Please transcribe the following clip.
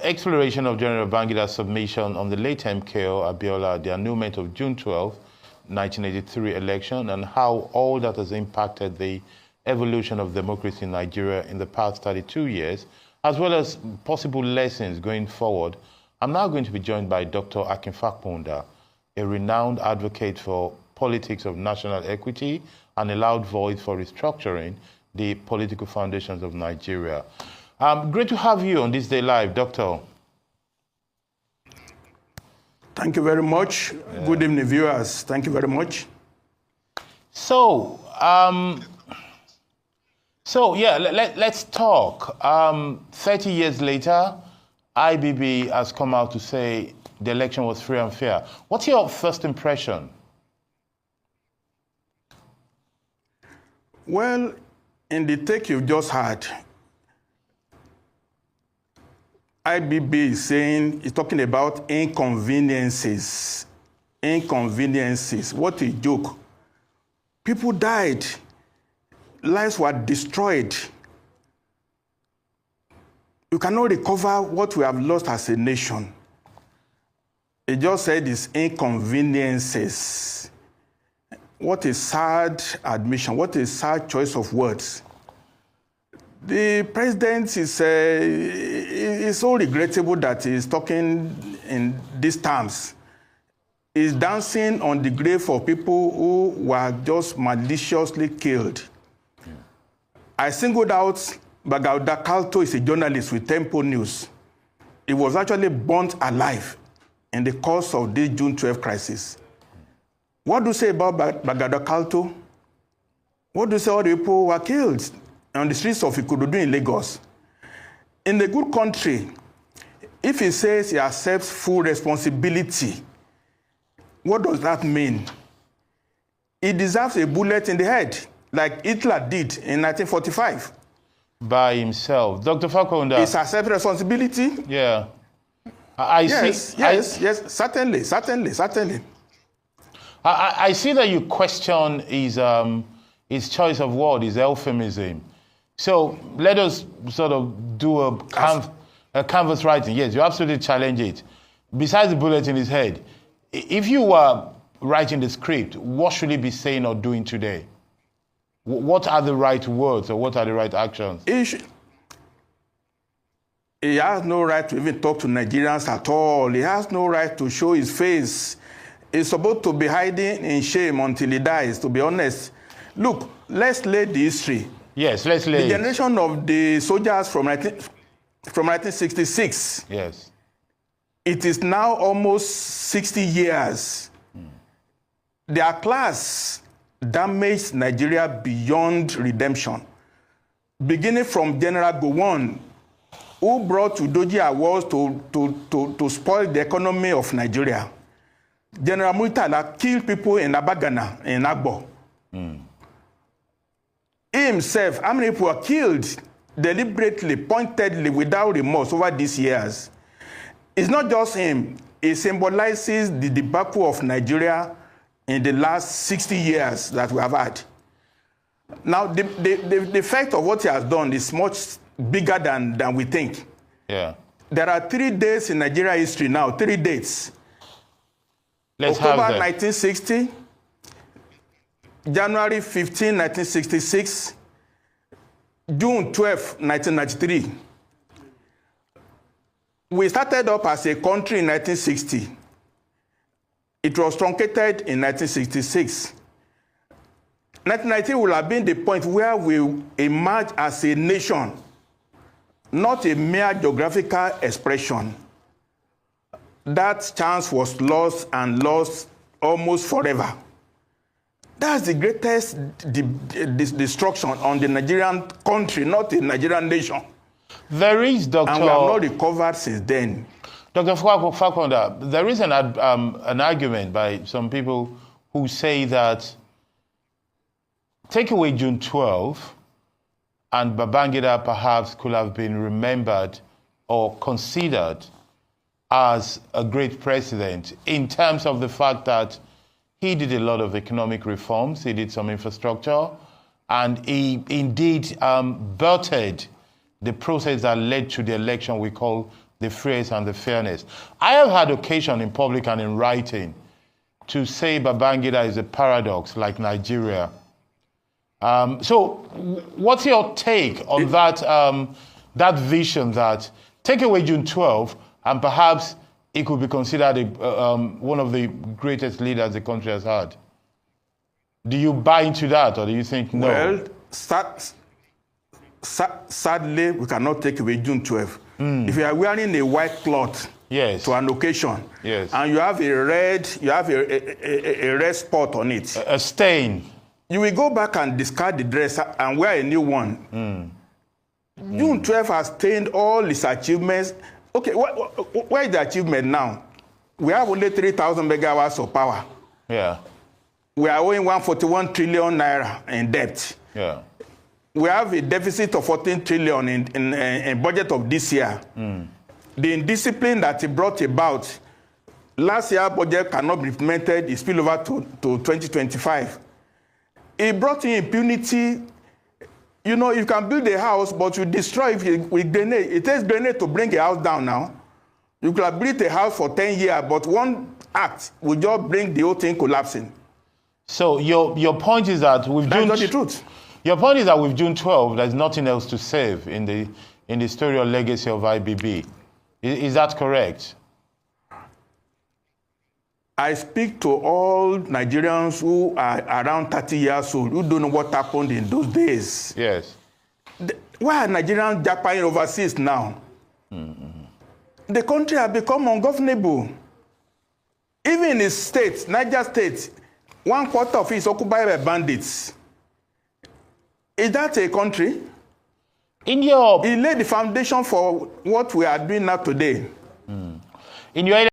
Exploration of General Babaginda's submission on the late MKO Abiola, the annulment of June 12, 1983 election, and how all that has impacted the evolution of democracy in Nigeria in the past 32 years, as well as possible lessons going forward. I'm now going to be joined by Dr. Fapohunda, a renowned advocate for politics of national equity and a loud voice for restructuring the political foundations of Nigeria. Great to have you on this day live, Doctor. Thank you very much. Yeah. Good evening, viewers. Thank you very much. So, let's talk. 30 years later, IBB has come out to say the election was free and fair. What's your first impression? Well, in the take you've just had, IBB is saying, is talking about inconveniences. Inconveniences. What a joke. People died. Lives were destroyed. You cannot recover what we have lost as a nation. It just said it's inconveniences. What a sad admission. What a sad choice of words. The president is so regrettable that he's talking in these terms. He's dancing on the grave of people who were just maliciously killed. Yeah. I singled out Babaginda Kalto is a journalist with Tempo News. He was actually burnt alive in the course of this June 12 crisis. What do you say about Babaginda Kalto? What do you say all the people who were killed on the streets of Ikododu in Lagos? In the good country, if he says he accepts full responsibility, what does that mean? He deserves a bullet in the head, like Hitler did in 1945. By himself. Dr. Fapohunda. Is accept responsibility? Yeah. Yes, certainly. I see that you question his choice of word, his euphemism. So let us sort of do a canvas writing. Yes, you absolutely challenge it. Besides the bullet in his head, if you were writing the script, what should he be saying or doing today? What are the right words or what are the right actions? He has no right to even talk to Nigerians at all. He has no right to show his face. He's supposed to be hiding in shame until he dies, to be honest. Look, let's lay the history. Yes, let's lay the generation of the soldiers from 1966. Yes. It is now almost 60 years. Their class damaged Nigeria beyond redemption. Beginning from General Gowon, who brought Udoji Awards to spoil the economy of Nigeria. General Murtala killed people in Abagana, in Agbo. He himself, how many people were killed deliberately, pointedly, without remorse over these years? It's not just him. It symbolizes the debacle of Nigeria in the last 60 years that we have had. Now, the effect of what he has done is much bigger than we think. Yeah. There are 3 days in Nigeria history now, 3 dates. October 1960, January 15, 1966, June 12, 1993. We started up as a country in 1960. It was truncated in 1966. 1990 will have been the point where we emerge as a nation, not a mere geographical expression. That chance was lost and lost almost forever. That's the greatest destruction on the Nigerian country, not the Nigerian nation. There is, Dr. And we have not recovered since then. Dr. Fapohunda, there is an argument by some people who say that take away June 12, and Babangida perhaps could have been remembered or considered as a great president in terms of the fact that he did a lot of economic reforms, he did some infrastructure, and he indeed birthed the process that led to the election we call the phrase and the fairness. I have had occasion in public and in writing to say Babangida is a paradox like Nigeria. So what's your take on that vision that take away June 12 and perhaps it could be considered one of the greatest leaders the country has had? Do you buy into that, or do you think no? Well, sadly, we cannot take away June 12. If you are wearing a white cloth to an occasion, and you have a red spot on it, a stain, you will go back and discard the dress and wear a new one. June 12 has stained all its achievements. Okay, where is the achievement now? We have only 3,000 megawatts of power. Yeah. We are owing 141 trillion naira in debt. Yeah. We have a deficit of 14 trillion in budget of this year. The indiscipline that it brought about, last year's budget cannot be implemented, it spill over to 2025. It brought in impunity. You know, you can build a house, but you destroy it with grenade. It takes grenade to bring a house down now. You could have built a house for 10 years, but one act will just bring the whole thing collapsing. So your point is that with That's not the truth. Your point is that with June 12, there's nothing else to save in the story or legacy of IBB. Is that correct? I speak to all Nigerians who are around 30 years old who don't know what happened in those days. Yes. Why are Nigerians japping overseas now? The country has become ungovernable. Even in the state, Niger State, 1/4 of it is occupied by bandits. Is that a country? It laid the foundation for what we are doing now today. In your